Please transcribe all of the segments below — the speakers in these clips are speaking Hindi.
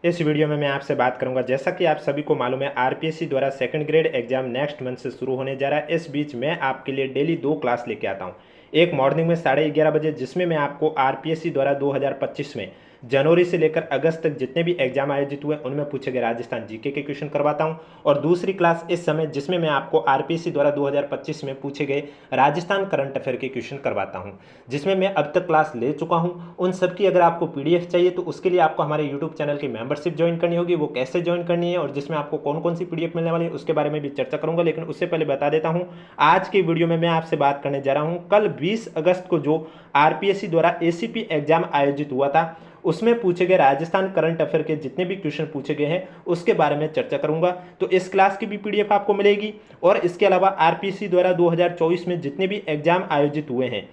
इस वीडियो में मैं आपसे बात करूंगा, जैसा कि आप सभी को मालूम है आरपीएससी द्वारा second grade exam next month से शुरू होने जा रहा है। इस बीच मैं आपके लिए डेली 2 क्लास लेके आता हूं। एक मॉर्निंग में 11:30 बजे, जिसमें मैं आपको आरपीएससी द्वारा 2025 में जनवरी से लेकर अगस्त तक जितने भी एग्जाम आयोजित हुए उनमें पूछे गए राजस्थान जीके के क्वेश्चन करवाता हूं। और दूसरी क्लास इस समय जिसमें मैं आपको आरपीएससी द्वारा 2025 में पूछे गए राजस्थान करंट अफेयर के क्वेश्चन करवाता हूं, जिसमें मैं अब तक क्लास ले चुका हूं। उन सब की अगर आपको पीडीएफ चाहिए तो उसके लिए आपको हमारे यूट्यूब चैनल की मेंबरशिप ज्वाइन करनी होगी। वो कैसे ज्वाइन करनी है और जिसमें आपको कौन कौन सी पीडीएफ मिलने वाली है उसके बारे में भी चर्चा करूंगा। लेकिन उससे पहले बता देता हूं, आज की वीडियो में मैं आपसे बात करने जा रहा हूं कल 20 अगस्त को जो आरपीएससी द्वारा एसीपी एग्जाम आयोजित हुआ था उसमें पूछे गए राजस्थान करंट अफेयर के जितने भी क्वेश्चन पूछे गए हैं उसके बारे में चर्चा करूंगा। तो इस क्लास की भी पीडीएफ आपको मिलेगी। और इसके अलावा आरपीएससी द्वारा 2024 में जितने भी एग्जाम आयोजित हुए हैं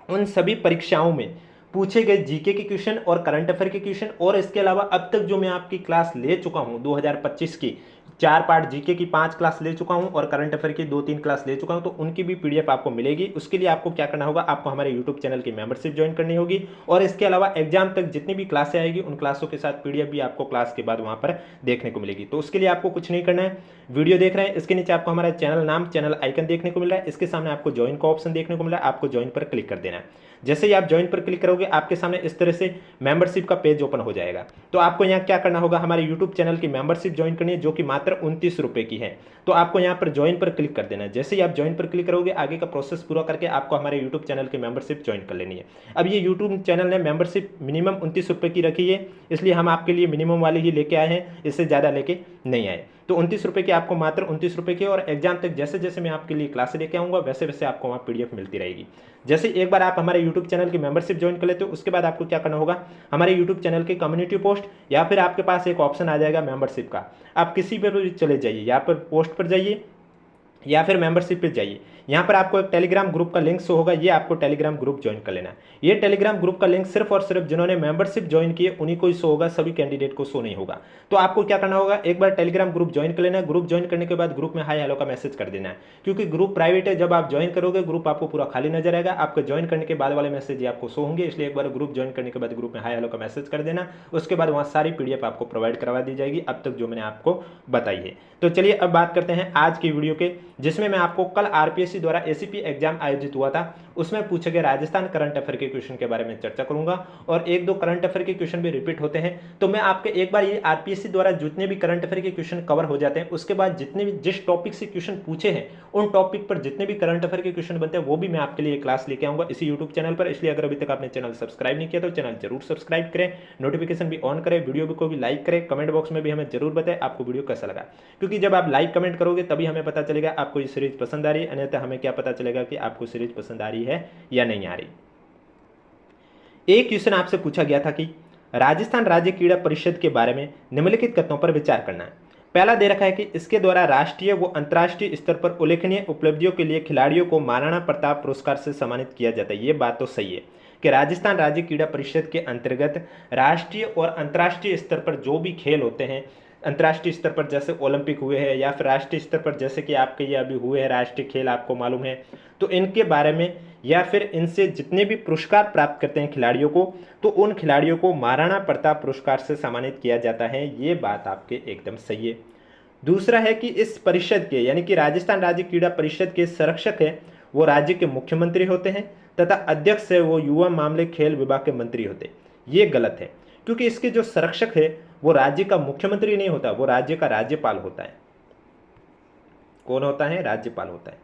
उन सभी परीक्षाओं में पूछे गए जीके के क्वेश्चन और करंट अफेयर के क्वेश्चन, और इसके अलावा अब तक जो मैं आपकी क्लास ले चुका हूं 2025 की 4 पार्ट जीके की 5 क्लास ले चुका हूं और करंट अफेयर की 2-3 क्लास ले चुका हूं, तो उनकी भी पीडीएफ आपको मिलेगी। उसके लिए आपको क्या करना होगा, आपको हमारे यूट्यूब चैनल की मेंबरशिप ज्वाइन करनी होगी। और इसके अलावा एग्जाम तक जितनी भी क्लासें आएगी उन क्लासों के साथ पीडीएफ भी आपको क्लास के बाद वहां पर देखने को मिलेगी। तो उसके लिए आपको कुछ नहीं करना है, वीडियो देख रहे हैं इसके नीचे आपको हमारा चैनल नाम, चैनल आइकन देखने को मिल रहा है, इसके सामने आपको ज्वाइन का ऑप्शन देखने को मिल रहा है, आपको ज्वाइन पर क्लिक कर देना है। जैसे ही आप ज्वाइन पर क्लिक करोगे आपके सामने इस तरह से मेंबरशिप का पेज ओपन हो जाएगा। तो आपको यहाँ क्या करना होगा, हमारे यूट्यूब चैनल की मेंबरशिप ज्वाइन करनी है जो कि मात्र 29 रुपए की है। तो आपको यहाँ पर ज्वाइन पर क्लिक कर देना है। जैसे ही आप ज्वाइन पर क्लिक करोगे आगे का प्रोसेस पूरा करके आपको हमारे यूट्यूब चैनल की मेंबरशिप ज्वाइन कर लेनी है। अब ये यूट्यूब चैनल ने मेंबरशिप मिनिमम 29 रुपए की रखी है, इसलिए हम आपके लिए मिनिमम वाली ही लेके आए हैं, इससे ज़्यादा लेके नहीं आए। तो 29 रुपए की आपको मात्र 29 रुपए की, और एग्जाम तक जैसे जैसे मैं आपके लिए क्लासें लेके आऊँगा वैसे वैसे आपको वहाँ पीडीएफ मिलती रहेगी। जैसे एक बार आप हमारे यूट्यूब चैनल की मेंबरशिप ज्वाइन कर लेते हो उसके बाद आपको क्या करना होगा, हमारे यूट्यूब चैनल के कम्युनिटी पोस्ट या फिर आपके पास एक ऑप्शन आ जाएगा मेंबरशिप का, आप किसी पर भी चले जाइए, यहाँ पर पोस्ट पर जाइए या फिर मेंबरशिप पे जाइए। यहाँ पर आपको एक टेलीग्राम ग्रुप का लिंक शो होगा, ये आपको टेलीग्राम ग्रुप ज्वाइन कर लेना है। ये टेलीग्राम ग्रुप का लिंक सिर्फ और सिर्फ जिन्होंने मेंबरशिप ज्वाइन की है उन्हीं को ही शो होगा, सभी कैंडिडेट को शो नहीं होगा। तो आपको क्या करना होगा, एक बार टेलीग्राम ग्रुप ज्वाइन कर लेना है। ग्रुप ज्वाइन करने के बाद ग्रुप में हाय हेलो का मैसेज कर देना है, क्योंकि ग्रुप प्राइवेट है। जब आप ज्वाइन करोगे ग्रुप आपको पूरा खाली नजर आएगा, आपको ज्वाइन करने के बाद वाले मैसेज आपको शो होंगे, इसलिए एक बार ग्रुप ज्वाइन करने के बाद ग्रुप में हाय हेलो का मैसेज कर देना। उसके बाद वहाँ सारी पीडीएफ आपको प्रोवाइड करवा दी जाएगी अब तक जो मैंने आपको बताई है। तो चलिए अब बात करते हैं आज की वीडियो के, जिसमें मैं आपको कल आरपीएससी द्वारा एसीपी एग्जाम आयोजित हुआ था उसमें पूछे गए राजस्थान करंट अफेयर के क्वेश्चन के बारे में चर्चा करूंगा। और 1-2 करंट अफेयर के क्वेश्चन भी रिपीट होते हैं, तो मैं आपके एक बार ये आरपीएससी द्वारा जितने भी करंट अफेयर के क्वेश्चन कवर हो जाते हैं उसके बाद जितने भी जिस टॉपिक से क्वेश्चन पूछे हैं उन टॉपिक पर जितने भी करंट अफेयर के क्वेश्चन बनते हैं वो भी मैं आपके लिए क्लास लेके आऊंगा इसी यूट्यूब चैनल पर। इसलिए अगर अभी तक आपने चैनल सब्सक्राइब नहीं किया तो चैनल जरूर सब्सक्राइब करें, नोटिफिकेशन भी ऑन करें, वीडियो को भी लाइक करें, कमेंट बॉक्स में भी हमें जरूर बताएं आपको वीडियो कैसा लगा, क्योंकि जब आप लाइक कमेंट करोगे तभी हमें पता चलेगा आपको ये सीरीज पसंद आ रही है, अन्यथा हमें क्या पता चलेगा कि आपको सीरीज पसंद आ रही है या नहीं आ रही। एक क्वेश्चन आपसे पूछा गया था कि राजस्थान राज्य क्रीड़ा परिषद के बारे में निम्नलिखित कथनों पर विचार करना है। पहला दे रखा है कि इसके द्वारा राष्ट्रीय व अंतर्राष्ट्रीय स्तर पर उल्लेखनीय उपलब्धियों के लिए खिलाड़ियों को महाराणा प्रताप पुरस्कार से सम्मानित किया जाता है। ये बात तो सही है कि राजस्थान राज्य क्रीड़ा परिषद के अंतर्गत राष्ट्रीय और अंतर्राष्ट्रीय स्तर पर जो भी खेल होते हैं, अंतर्राष्ट्रीय स्तर पर जैसे ओलंपिक हुए हैं या फिर राष्ट्रीय स्तर पर जैसे कि आपके ये अभी हुए हैं राष्ट्रीय खेल आपको मालूम है, तो इनके बारे में या फिर इनसे जितने भी पुरस्कार प्राप्त करते हैं खिलाड़ियों को, तो उन खिलाड़ियों को महाराणा प्रताप पुरस्कार से सम्मानित किया जाता है। ये बात आपके एकदम सही है। दूसरा है कि इस परिषद के यानी कि राजस्थान राज्य क्रीड़ा परिषद के संरक्षक है वो राज्य के मुख्यमंत्री होते हैं तथा अध्यक्ष है वो युवा मामले खेल विभाग के मंत्री होते हैं। ये गलत है, क्योंकि इसके जो संरक्षक है वो राज्य का मुख्यमंत्री नहीं होता, वो राज्य का राज्यपाल होता है। कौन होता है? राज्यपाल होता है।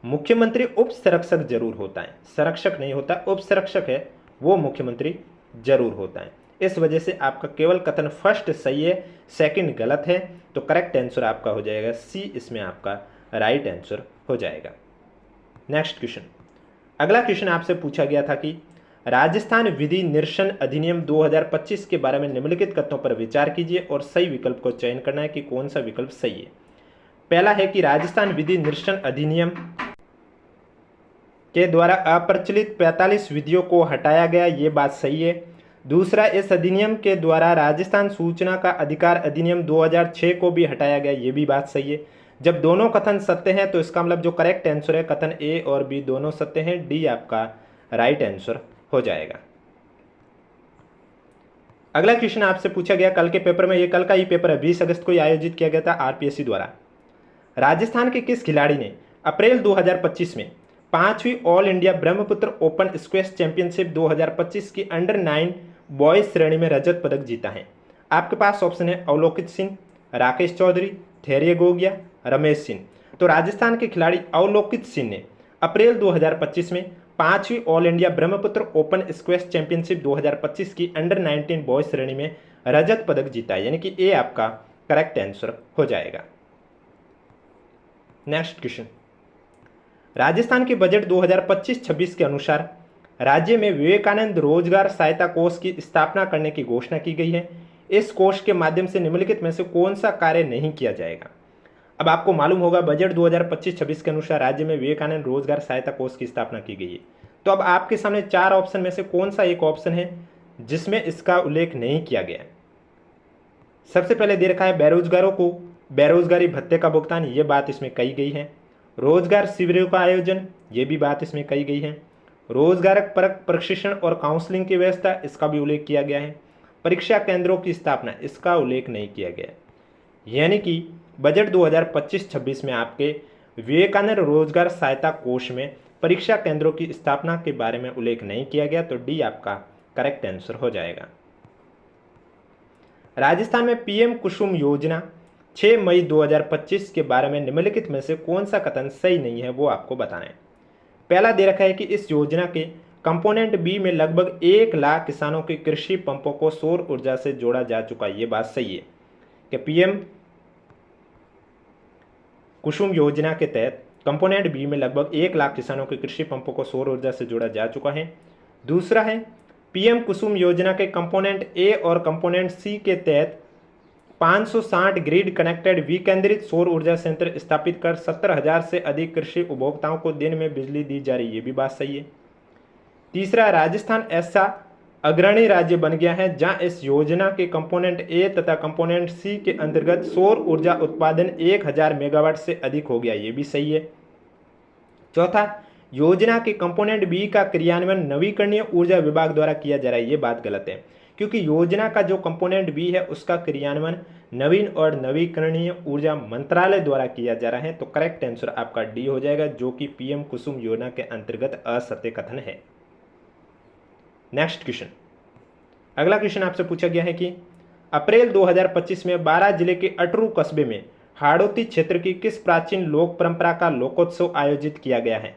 मुख्यमंत्री उप संरक्षक जरूर होता है, संरक्षक नहीं होता, उप संरक्षक है वो मुख्यमंत्री जरूर होता है। इस वजह से आपका केवल कथन फर्स्ट सही है, सेकंड गलत है। तो करेक्ट आंसर आपका हो जाएगा सी, इसमें आपका राइट आंसर हो जाएगा। नेक्स्ट क्वेश्चन, अगला क्वेश्चन आपसे पूछा गया था कि राजस्थान विधि निर्शन अधिनियम 2025 के बारे में निम्नलिखित कथनों पर विचार कीजिए और सही विकल्प को चयन करना है कि कौन सा विकल्प सही है। पहला है कि राजस्थान विधि निर्शन अधिनियम के द्वारा अप्रचलित 45 विधियों को हटाया गया, ये बात सही है। दूसरा, इस अधिनियम के द्वारा राजस्थान सूचना का अधिकार अधिनियम 2006 को भी हटाया गया, ये भी बात सही है। जब दोनों कथन सत्य हैं तो इसका मतलब जो करेक्ट आंसर है कथन ए और बी दोनों सत्य हैं, डी आपका राइट आंसर हो जाएगा। अगला क्वेश्चन आपसे पूछा गया कल के पेपर में, ये कल का ही पेपर है, 20 अगस्त को आयोजित किया गया था आरपीएससी द्वारा। राजस्थान के किस खिलाड़ी ने अप्रैल 2025 में 5वीं all India Brahmaputra open squash championship 2025 की अंडर 9 बॉयज श्रेणी में रजत पदक जीता है? आपके पास ऑप्शन है अवलोकित सिंह, राकेश चौधरी, धैर्य गोगिया, रमेश सिंह। तो राजस्थान के खिलाड़ी अवलोकित सिंह ने अप्रैल 2025 में 5वीं all India Brahmaputra open squash championship 2025 की अंडर 19 बॉयज श्रेणी में रजत पदक जीता है, यानी कि ए आपका करेक्ट आंसर हो जाएगा। नेक्स्ट क्वेश्चन, राजस्थान के बजट 2025-26 के अनुसार राज्य में विवेकानंद रोजगार सहायता कोष की स्थापना करने की घोषणा की गई है। इस कोष के माध्यम से निम्नलिखित में से कौन सा कार्य नहीं किया जाएगा? अब आपको मालूम होगा बजट 2025-26 के अनुसार राज्य में विवेकानंद रोजगार सहायता कोष की स्थापना की गई है। तो अब आपके सामने 4 ऑप्शन में से कौन सा एक ऑप्शन है जिसमें इसका उल्लेख नहीं किया गया? सबसे पहले दे रखा है बेरोजगारों को बेरोजगारी भत्ते का भुगतान, ये बात इसमें कही गई है। रोजगार शिविरों का आयोजन, ये भी बात इसमें कही गई है। रोजगार परक प्रशिक्षण और काउंसलिंग की व्यवस्था, इसका भी उल्लेख किया गया है। परीक्षा केंद्रों की स्थापना, इसका उल्लेख नहीं किया गया। यानी कि बजट 2025-26 में आपके विवेकानंद रोजगार सहायता कोष में परीक्षा केंद्रों की स्थापना के बारे में उल्लेख नहीं किया गया, तो डी आपका करेक्ट आंसर हो जाएगा। राजस्थान में पीएम कुसुम योजना 6 मई 2025 के बारे में निम्नलिखित में से कौन सा कथन सही नहीं है, वो आपको बताना है। पहला दे रखा है कि इस योजना के कंपोनेंट बी में लगभग 1 लाख किसानों के कृषि पंपों को सौर ऊर्जा से जोड़ा जा चुका है, ये बात सही है कि पीएम कुसुम योजना के तहत कंपोनेंट बी में लगभग 1 लाख किसानों के कृषि पंपों को सौर ऊर्जा से जोड़ा जा चुका है। दूसरा है पीएम कुसुम योजना के कंपोनेंट ए और कंपोनेंट सी के तहत 560 ग्रिड कनेक्टेड विकेंद्रित सौर ऊर्जा संयंत्र स्थापित कर 70,000 से अधिक कृषि उपभोक्ताओं को दिन में बिजली दी जा रही है, ये भी बात सही है। तीसरा, राजस्थान ऐसा अग्रणी राज्य बन गया है जहां इस योजना के कंपोनेंट ए तथा कंपोनेंट सी के अंतर्गत सौर ऊर्जा उत्पादन 1000 मेगावाट से अधिक हो गया, ये भी सही है। चौथा, योजना के कंपोनेंट बी का क्रियान्वयन नवीकरणीय ऊर्जा विभाग द्वारा किया जा रहा है, ये बात गलत है, क्योंकि योजना का जो कंपोनेंट बी है उसका क्रियान्वयन नवीन और नवीकरणीय ऊर्जा मंत्रालय द्वारा किया जा रहा है। तो करेक्ट आंसर आपका डी हो जाएगा, जो कि पीएम कुसुम योजना के अंतर्गत असत्य कथन है। नेक्स्ट क्वेश्चन, अगला क्वेश्चन आपसे पूछा गया है कि अप्रैल 2025 में 12 जिले के अटरू कस्बे में हाड़ौती क्षेत्र की किस प्राचीन लोक परंपरा का लोकोत्सव आयोजित किया गया है?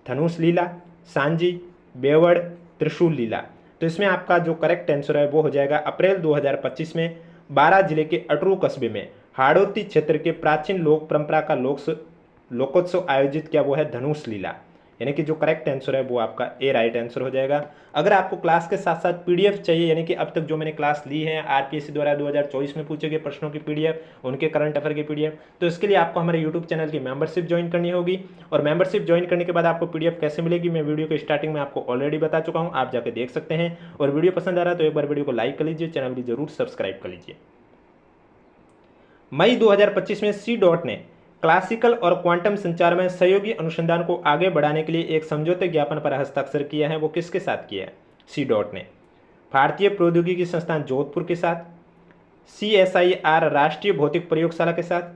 धनुष लीला, सांजी, बेवड़, त्रिशूल लीला। तो इसमें आपका जो करेक्ट आंसर है वो हो जाएगा अप्रैल 2025 में 12 जिले के अटरू कस्बे में हाड़ौती क्षेत्र के प्राचीन लोक परंपरा का लोकोत्सव आयोजित किया, वो है धनुष लीला। यानी कि जो करेक्ट आंसर है वो आपका ए राइट आंसर हो जाएगा। अगर आपको क्लास के साथ साथ पीडीएफ चाहिए, यानी कि अब तक जो मैंने क्लास ली है आरपीएससी द्वारा 2024 में पूछे गए प्रश्नों की पीडीएफ, उनके करंट अफेयर की पीडीएफ, तो इसके लिए आपको हमारे यूट्यूब चैनल की मेंबरशिप ज्वाइन करनी होगी। और मेंबरशिप ज्वाइन करने के बाद आपको पीडीएफ कैसे मिलेगी, मैं वीडियो के स्टार्टिंग में आपको ऑलरेडी बता चुका हूँ, आप जाकर देख सकते हैं। और वीडियो पसंद आ रहा है तो एक बार वीडियो को लाइक कर लीजिए, चैनल भी जरूर सब्सक्राइब कर लीजिए। मई 2025 में सी डॉट ने क्लासिकल और क्वांटम संचार में सहयोगी अनुसंधान को आगे बढ़ाने के लिए एक समझौते ज्ञापन पर हस्ताक्षर किया है, वो किसके साथ किया है? सी डॉट ने भारतीय प्रौद्योगिकी संस्थान जोधपुर के साथ, CSIR राष्ट्रीय भौतिक प्रयोगशाला के साथ,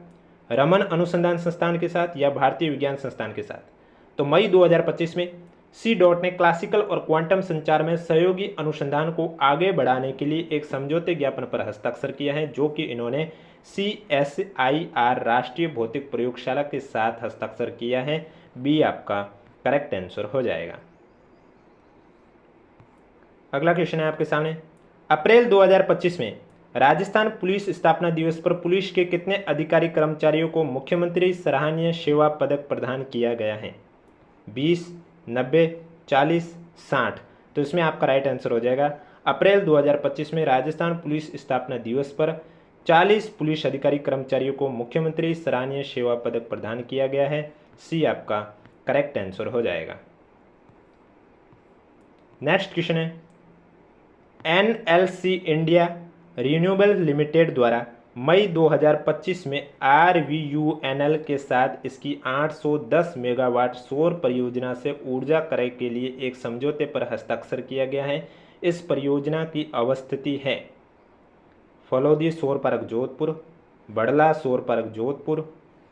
रमन अनुसंधान संस्थान के साथ, या भारतीय विज्ञान संस्थान के साथ। तो मई 2025 में सी डॉट ने क्लासिकल और क्वांटम संचार में सहयोगी अनुसंधान को आगे बढ़ाने के लिए एक समझौते ज्ञापन पर हस्ताक्षर किया है, जो कि इन्होंने CSIR राष्ट्रीय भौतिक प्रयोगशाला के साथ हस्ताक्षर किया है। बी आपका करेक्ट आंसर हो जाएगा। अगला क्वेश्चन है आपके सामने, अप्रैल 2025 में राजस्थान पुलिस स्थापना दिवस पर पुलिस के कितने अधिकारी कर्मचारियों को मुख्यमंत्री सराहनीय सेवा पदक प्रदान किया गया है? 20, 90, 40, 60। तो इसमें आपका राइट आंसर हो जाएगा अप्रैल 2025 में राजस्थान पुलिस स्थापना दिवस पर 40 पुलिस अधिकारी कर्मचारियों को मुख्यमंत्री सराहनीय सेवा पदक प्रदान किया गया है। सी आपका करेक्ट आंसर हो जाएगा। नेक्स्ट क्वेश्चन है, NLC इंडिया रिन्यूएबल लिमिटेड द्वारा मई 2025 में RVUNL के साथ इसकी 810 मेगावाट सौर परियोजना से ऊर्जा क्रय के लिए एक समझौते पर हस्ताक्षर किया गया है। इस परियोजना की अवस्थिति है फलौदी सौर पार्क जोधपुर, बड़ला सौर पार्क जोधपुर,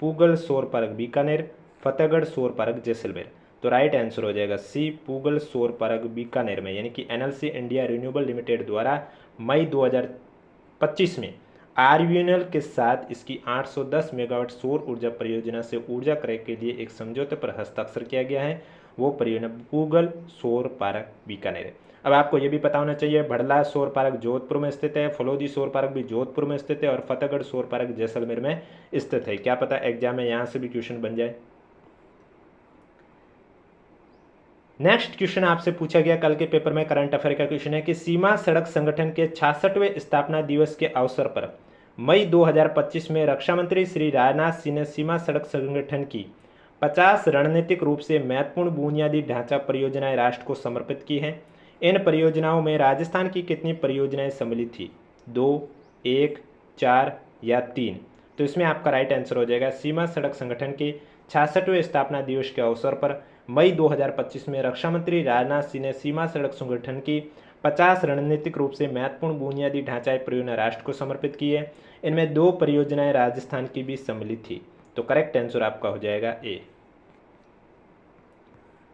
पूगल सौर पार्क बीकानेर, फतेहगढ़ सौर पार्क जैसलमेर। तो राइट आंसर हो जाएगा सी, पूगल सौर पार्क बीकानेर में, यानी कि एनएलसी इंडिया रिन्यूएबल लिमिटेड द्वारा मई 2025 में आरवीएनएल के साथ इसकी 810 मेगावाट सौर ऊर्जा परियोजना से ऊर्जा क्रय के लिए एक समझौते पर हस्ताक्षर किया गया है। वो परियोजना पूगल सौर पार्क बीकानेर है। अब आपको ये भी पता होना चाहिए, भड़ला सौर पार्क जोधपुर में स्थित है, फलौदी सौर पार्क भी जोधपुर में स्थित है और फतेहगढ़ सौर पार्क जैसलमेर में स्थित है। क्या पता एग्जाम में यहाँ से भी क्वेश्चन बन जाए। नेक्स्ट क्वेश्चन आपसे पूछा गया कल के पेपर में, करंट अफेयर का क्वेश्चन है कि सीमा सड़क संगठन के 66वें स्थापना दिवस के अवसर पर मई 2025 में रक्षा मंत्री श्री राजनाथ सिंह ने सीमा सड़क संगठन की 50 रणनीतिक रूप से महत्वपूर्ण बुनियादी ढांचा परियोजनाएं राष्ट्र को समर्पित की हैं। इन परियोजनाओं में राजस्थान की कितनी परियोजनाएं सम्मिलित थी? 2, 1, 4 या 3? तो इसमें आपका राइट आंसर हो जाएगा सीमा सड़क संगठन के 66वें स्थापना दिवस के अवसर पर मई 2025 में रक्षा मंत्री राजनाथ सिंह ने सीमा सड़क संगठन की 50 रणनीतिक रूप से महत्वपूर्ण बुनियादी ढांचा परियोजना राष्ट्र को समर्पित की है। इनमें 2 परियोजनाएं राजस्थान की भी सम्मिलित थी। तो करेक्ट आंसर आपका हो जाएगा ए।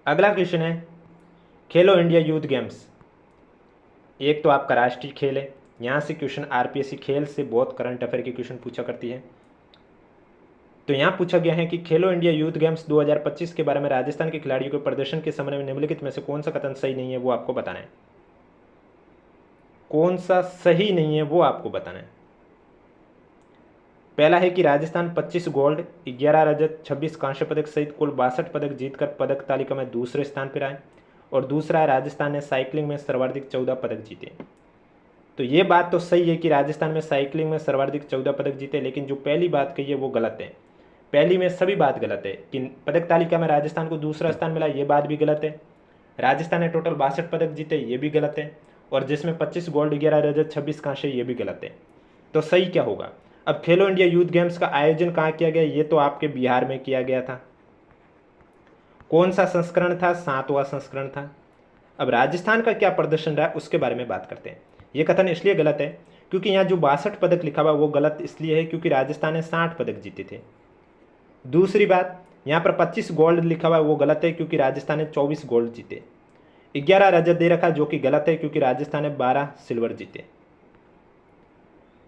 अगला क्वेश्चन है खेलो इंडिया यूथ गेम्स। एक तो आपका राष्ट्रीय खेल है, यहाँ से क्वेश्चन आरपीएससी खेल से बहुत करंट अफेयर के क्वेश्चन पूछा करती है। तो यहाँ पूछा गया है कि खेलो इंडिया यूथ गेम्स 2025 के बारे में राजस्थान के खिलाड़ियों के प्रदर्शन के संबंध में निम्नलिखित में से कौन सा कथन सही नहीं है वो आपको बताना है। कौन सा सही नहीं है वो आपको बताना है। पहला है कि राजस्थान 25 गोल्ड, 11 रजत, 26 कांस्य पदक सहित कुल 62 पदक जीतकर पदक तालिका में दूसरे स्थान पर आए। और दूसरा है राजस्थान ने साइकिलिंग में सर्वाधिक 14 पदक जीते। तो ये बात तो सही है कि राजस्थान में साइकिलिंग में सर्वाधिक 14 पदक जीते, लेकिन जो पहली बात कही है वो गलत है। पहली में सभी बात गलत है कि पदक तालिका में राजस्थान को दूसरा स्थान मिला, ये बात भी गलत है। राजस्थान ने टोटल 62 पदक जीते, ये भी गलत है। और जिसमें 25 गोल्ड, 11 रजत, 26 कांस्य, ये भी गलत है। तो सही क्या होगा? अब खेलो इंडिया यूथ गेम्स का आयोजन कहाँ किया गया? ये तो आपके बिहार में किया गया था। कौन सा संस्करण था? 7वां संस्करण था। अब राजस्थान का क्या प्रदर्शन रहा उसके बारे में बात करते हैं। ये कथन इसलिए गलत है क्योंकि यहाँ जो 62 पदक लिखा हुआ वो गलत इसलिए है क्योंकि राजस्थान ने 60 पदक जीते थे। दूसरी बात, यहाँ पर 25 गोल्ड लिखा हुआ है वो गलत है क्योंकि राजस्थान ने 24 गोल्ड जीते। 11 रजत दे रखा जो कि गलत है क्योंकि राजस्थान ने 12 सिल्वर जीते।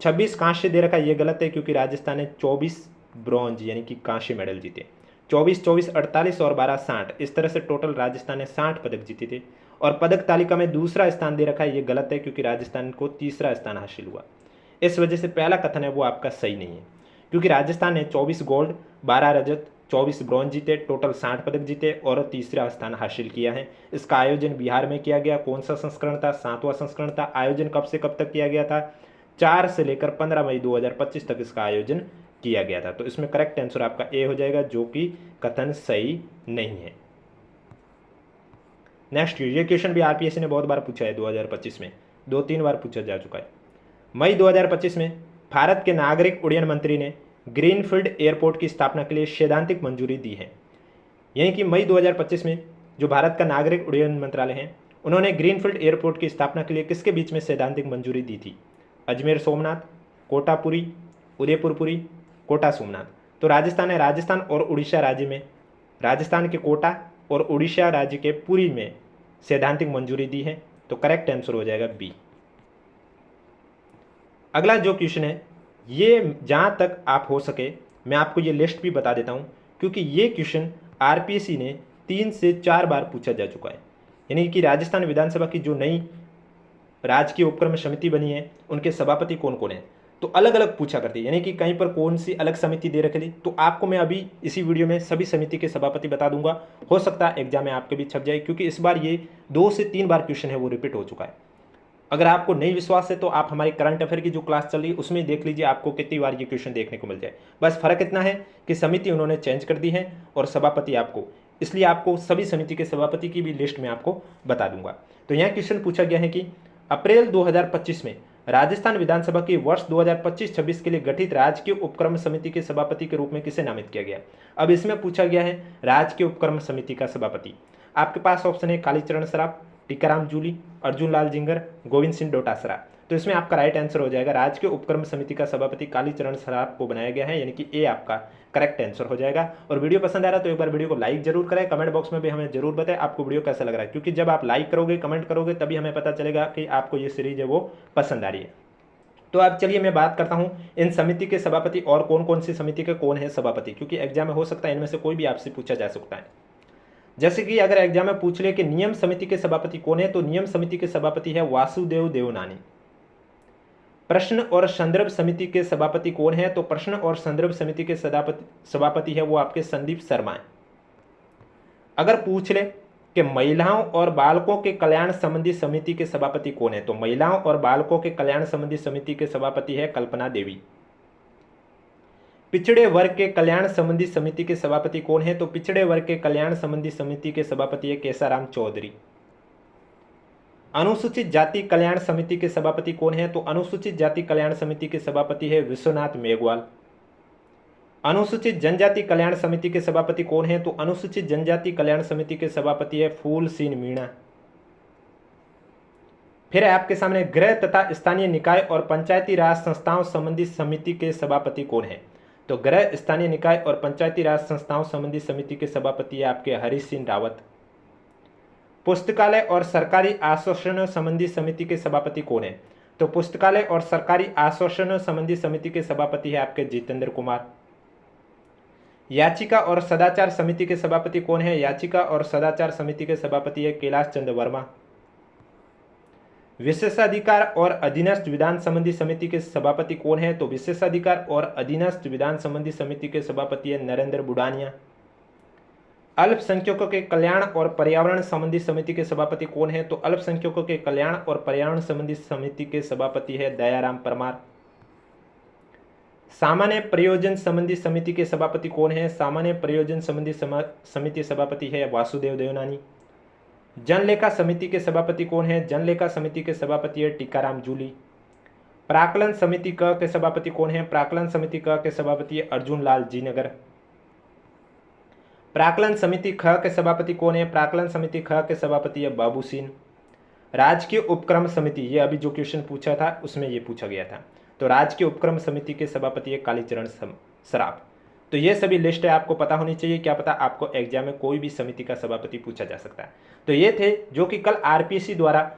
26 कांस्य दे रखा ये गलत है क्योंकि राजस्थान ने 24 ब्रॉन्ज यानी कि कांस्य मेडल जीते। 24, 24, 48 और 12, 60, इस तरह से टोटल राजस्थान ने 60 पदक जीते थे। और पदक तालिका में दूसरा स्थान दे रखा है ये गलत है क्योंकि राजस्थान को तीसरा स्थान हासिल हुआ। इस वजह से पहला कथन है वो आपका सही नहीं है क्योंकि राजस्थान ने 24 गोल्ड, 12 रजत, 24 ब्रॉन्ज जीते, टोटल 60 पदक जीते और तीसरा स्थान हासिल किया है। इसका आयोजन बिहार में किया गया। कौन सा संस्करण था? 7वां संस्करण था। आयोजन कब से कब तक किया गया था? 4 से लेकर 15 मई 2025 तक इसका आयोजन किया गया था। तो इसमें करेक्ट आंसर आपका ए हो जाएगा जो कि कथन सही नहीं है। नेक्स्ट, ये क्वेश्चन भी आरपीएससी ने बहुत बार पूछा है 2025 में, 2-3 बार पूछा जा चुका है। मई 2025 में भारत के नागरिक उड्डयन मंत्री ने ग्रीनफील्ड एयरपोर्ट की स्थापना के लिए सैद्धांतिक मंजूरी दी है। यानी कि मई 2025 में जो भारत का नागरिक उड्डयन मंत्रालय है उन्होंने ग्रीनफील्ड एयरपोर्ट की स्थापना के लिए किसके बीच में सैद्धांतिक मंजूरी दी थी? अजमेर सोमनाथ, कोटापुरी, उदयपुरपुरी, कोटा सोमनाथ। तो राजस्थान है, राजस्थान और उड़ीसा राज्य में, राजस्थान के कोटा और उड़ीसा राज्य के पुरी में सैद्धांतिक मंजूरी दी है। तो करेक्ट आंसर हो जाएगा बी। अगला जो क्वेश्चन है ये जहाँ तक आप हो सके मैं आपको ये लिस्ट भी बता देता हूँ क्योंकि ये क्वेश्चन आरपीएससी ने 3 से 4 बार पूछा जा चुका है। यानी कि राजस्थान विधानसभा की जो नई राजकीय उपक्रम समिति बनी है उनके सभापति कौन कौन है तो अलग अलग पूछा करती है। यानी कि कहीं पर कौन सी अलग समिति दे रखी थी तो आपको मैं अभी इसी वीडियो में सभी समिति के सभापति बता दूंगा। हो सकता है एग्जाम में आपके भी छप जाए क्योंकि इस बार ये 2 से 3 बार क्वेश्चन है वो रिपीट हो चुका है। अगर आपको नहीं विश्वास है तो आप हमारी करंट अफेयर की जो क्लास चल रही है उसमें देख लीजिए, आपको कितनी बार ये क्वेश्चन देखने को मिल जाए। बस फर्क इतना है कि समिति उन्होंने चेंज कर दी है और सभापति आपको, इसलिए आपको सभी समिति के सभापति की भी लिस्ट में आपको बता दूंगा। तो यहाँ क्वेश्चन पूछा गया है कि अप्रैल 2025 में राजस्थान विधानसभा की वर्ष 2025-26 के लिए गठित राजकीय उपक्रम समिति के सभापति के रूप में किसे नामित किया गया? अब इसमें पूछा गया है राजकीय उपक्रम समिति का सभापति। आपके पास ऑप्शन है कालीचरण सराफ, टीकाराम जूली, अर्जुन लाल जिंगर, गोविंद सिंह डोटासरा। तो इसमें आपका राइट आंसर हो जाएगा राजकीय उपक्रम समिति का सभापति कालीचरण सराफ को बनाया गया है, यानी कि ए आपका करेक्ट आंसर हो जाएगा। और वीडियो पसंद आ रहा है तो एक बार वीडियो को लाइक जरूर करें, कमेंट बॉक्स में भी हमें जरूर बताएं आपको वीडियो कैसा लग रहा है, क्योंकि जब आप लाइक करोगे कमेंट करोगे तभी हमें पता चलेगा कि आपको ये सीरीज है वो पसंद आ रही है। तो अब चलिए मैं बात करता हूं इन समिति के सभापति और कौन कौन सी समिति के कौन है सभापति, क्योंकि एग्जाम में हो सकता है इनमें से कोई भी आपसे पूछा जा सकता है। जैसे कि अगर एग्जाम में पूछ ले कि नियम समिति के सभापति कौन है, तो नियम समिति के सभापति है वासुदेव देवनानी। प्रश्न और संदर्भ समिति के सभापति कौन है, तो प्रश्न और संदर्भ समिति के सभापति है वो आपके संदीप शर्मा है। अगर पूछ ले कि महिलाओं और बालकों के कल्याण संबंधी समिति के सभापति कौन है, तो महिलाओं और बालकों के कल्याण संबंधी समिति के सभापति है कल्पना देवी। पिछड़े वर्ग के कल्याण संबंधी समिति के सभापति कौन है, तो पिछड़े वर्ग के कल्याण संबंधी समिति के सभापति है केसाराम चौधरी। अनुसूचित जाति कल्याण समिति के सभापति कौन है, तो अनुसूचित जाति कल्याण समिति के सभापति है विश्वनाथ मेघवाल। अनुसूचित जनजाति कल्याण समिति के सभापति कौन है, तो अनुसूचित जनजाति कल्याण समिति के सभापति है फूल सिंह मीणा। फिर आपके सामने गृह तथा स्थानीय निकाय और पंचायती राज संस्थाओं संबंधी समिति के सभापति कौन है, तो गृह स्थानीय निकाय और पंचायती राज संस्थाओं संबंधी समिति के सभापति है आपके हरीश सिंह रावत। पुस्तकालय और सरकारी आश्वासन संबंधी समिति के सभापति कौन है, तो पुस्तकालय और सरकारी आश्वासन संबंधी समिति के सभापति है आपके जितेंद्र कुमार। याचिका और सदाचार समिति के सभापति कौन है, याचिका और सदाचार समिति के सभापति है कैलाश चंद्र वर्मा। विशेषाधिकार और अधीनस्थ विधान संबंधी समिति के सभापति कौन है, तो विशेषाधिकार और अधीनस्थ विधान संबंधी समिति के सभापति है नरेंद्र बुडानिया। अल्पसंख्यकों के कल्याण और पर्यावरण संबंधी समिति के सभापति कौन है, तो अल्पसंख्यकों के कल्याण और पर्यावरण संबंधी समिति के सभापति है दयाराम परमार। सामान्य प्रयोजन संबंधी समिति के सभापति कौन है, सामान्य प्रयोजन संबंधी समिति सभापति है वासुदेव देवनानी। जनलेखा समिति के सभापति कौन है, जनलेखा समिति के सभापति है टीकाराम जूली। प्राकलन समिति क के सभापति कौन है, प्राकलन समिति क के सभापति है अर्जुन लाल जी नगर। प्राकलन समिति ख के सभापति कौन है, प्राकलन समिति ख के सभापति है बाबू सिंह। राजकीय उपक्रम समिति, ये अभी जो क्वेश्चन पूछा था उसमें ये पूछा गया था, तो राजकीय उपक्रम समिति के सभापति है कालीचरण सराफ। तो ये सभी लिस्ट है, आपको पता होनी चाहिए, क्या पता आपको एग्जाम में कोई भी समिति का सभापति पूछा जा सकता है। तो ये थे जो कि कल आरपीएससी द्वारा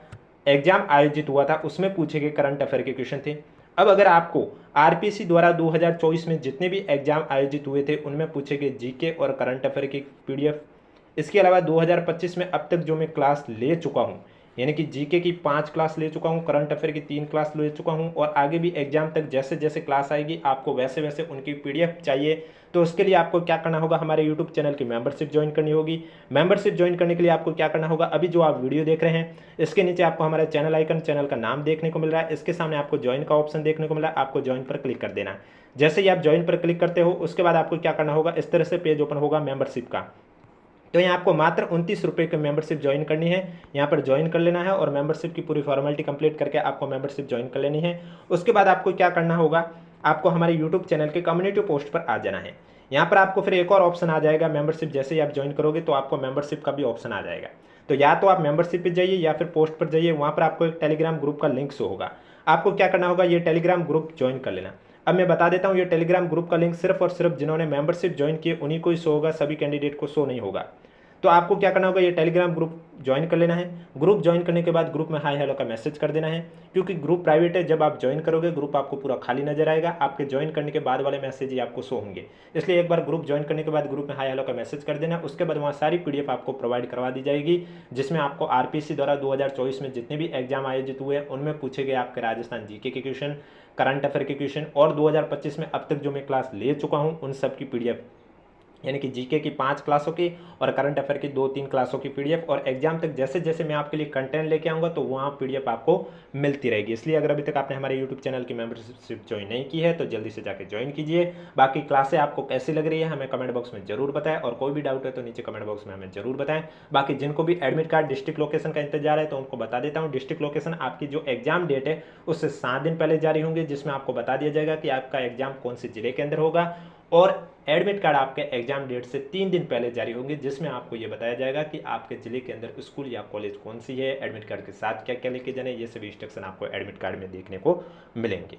एग्जाम आयोजित हुआ था, उसमें पूछे गए करंट अफेयर के क्वेश्चन थे। अब अगर आपको आरपीएससी द्वारा 2024 में जितने भी एग्जाम आयोजित हुए थे उनमें पूछे गए जीके और करंट अफेयर की पीडीएफ, इसके अलावा 2025 में अब तक जो मैं क्लास ले चुका हूँ, यानी कि जीके की 5 क्लास ले चुका हूँ, करंट अफेयर की 3 क्लास ले चुका हूँ, और आगे भी एग्जाम तक जैसे जैसे क्लास आएगी आपको वैसे वैसे उनकी पीडीएफ चाहिए, तो उसके लिए आपको क्या करना होगा, हमारे यूट्यूब चैनल की मेंबरशिप ज्वाइन करनी होगी। मेंबरशिप ज्वाइन करने के लिए आपको क्या करना होगा, अभी जो आप वीडियो देख रहे हैं इसके नीचे आपको हमारा चैनल आइकन, चैनल का नाम देखने को मिल रहा है, इसके सामने आपको ज्वाइन का ऑप्शन देखने को मिल रहा है, आपको ज्वाइन पर क्लिक कर देना है। जैसे ही आप ज्वाइन पर क्लिक करते हो उसके बाद आपको क्या करना होगा, इस तरह से पेज ओपन होगा मेंबरशिप का। तो यहाँ आपको मात्र 29 रुपये की मेंबरशिप ज्वाइन करनी है, यहाँ पर ज्वाइन कर लेना है और मेंबरशिप की पूरी फॉर्मेलिटी कंप्लीट करके आपको मेंबरशिप ज्वाइन कर लेनी है। उसके बाद आपको क्या करना होगा, आपको हमारे यूट्यूब चैनल के कम्युनिटी पोस्ट पर आ जाना है। यहाँ पर आपको फिर एक और ऑप्शन आ जाएगा मेंबरशिप, जैसे ही आप ज्वाइन करोगे तो आपको मेंबरशिप का भी ऑप्शन आ जाएगा। तो या तो आप मेंबरशिप पे जाइए या फिर पोस्ट पर जाइए, वहाँ पर आपको एक टेलीग्राम ग्रुप का लिंक शो होगा। आपको क्या करना होगा, ये टेलीग्राम ग्रुप ज्वाइन कर लेना। अब मैं बता देता हूँ, ये टेलीग्राम ग्रुप का लिंक सिर्फ और सिर्फ जिन्होंने मेंबरशिप ज्वाइन किए उन्हीं को ही शो होगा, सभी कैंडिडेट को शो नहीं होगा। तो आपको क्या करना होगा, ये टेलीग्राम ग्रुप ज्वाइन कर लेना है। ग्रुप ज्वाइन करने के बाद ग्रुप में हाय हेलो का मैसेज कर देना है, क्योंकि ग्रुप प्राइवेट है। जब आप ज्वाइन करोगे ग्रुप आपको पूरा खाली नजर आएगा, आपके ज्वाइन करने के बाद वाले मैसेज ही आपको शो होंगे। इसलिए एक बार ग्रुप ज्वाइन करने के बाद ग्रुप में हाय हेलो का मैसेज कर देना। उसके बाद वहाँ सारी पीडीएफ आपको प्रोवाइड करवा दी जाएगी, जिसमें आपको आरपीएससी द्वारा 2024 में जितने भी एग्जाम आयोजित हुए उनमें पूछे गए आपके राजस्थान जीके के क्वेश्चन, करंट अफेयर के क्वेश्चन, और 2025 में अब तक जो मैं क्लास ले चुका हूँ उन सब की पीडीएफ, यानी कि जीके की 5 क्लासों की और करंट अफेयर की 2-3 क्लासों की पीडीएफ, और एग्जाम तक जैसे जैसे मैं आपके लिए कंटेंट लेके आऊँगा तो वहाँ पीडीएफ आपको मिलती रहेगी। इसलिए अगर अभी तक आपने हमारे यूट्यूब चैनल की मेंबरशिप ज्वाइन नहीं की है तो जल्दी से जाकर ज्वाइन कीजिए। बाकी क्लासें आपको कैसी लग रही है हमें कमेंट बॉक्स में जरूर बताएं, और कोई भी डाउट है तो नीचे कमेंट बॉक्स में हमें जरूर बताएं। बाकी जिनको भी एडमिट कार्ड डिस्ट्रिक्ट लोकेशन का इंतजार है तो उनको बता देता हूँ, डिस्ट्रिक्ट लोकेशन आपकी जो एग्जाम डेट है उससे 7 दिन पहले जारी होंगे, जिसमें आपको बता दिया जाएगा कि आपका एग्जाम कौन से जिले के अंदर होगा और एडमिट कार्ड आपके एग्जाम डेट से 3 दिन पहले जारी होंगे, जिसमें आपको ये बताया जाएगा कि आपके ज़िले के अंदर स्कूल या कॉलेज कौन सी है, एडमिट कार्ड के साथ क्या क्या लेके जाने, ये सभी इंस्ट्रक्शन आपको एडमिट कार्ड में देखने को मिलेंगे।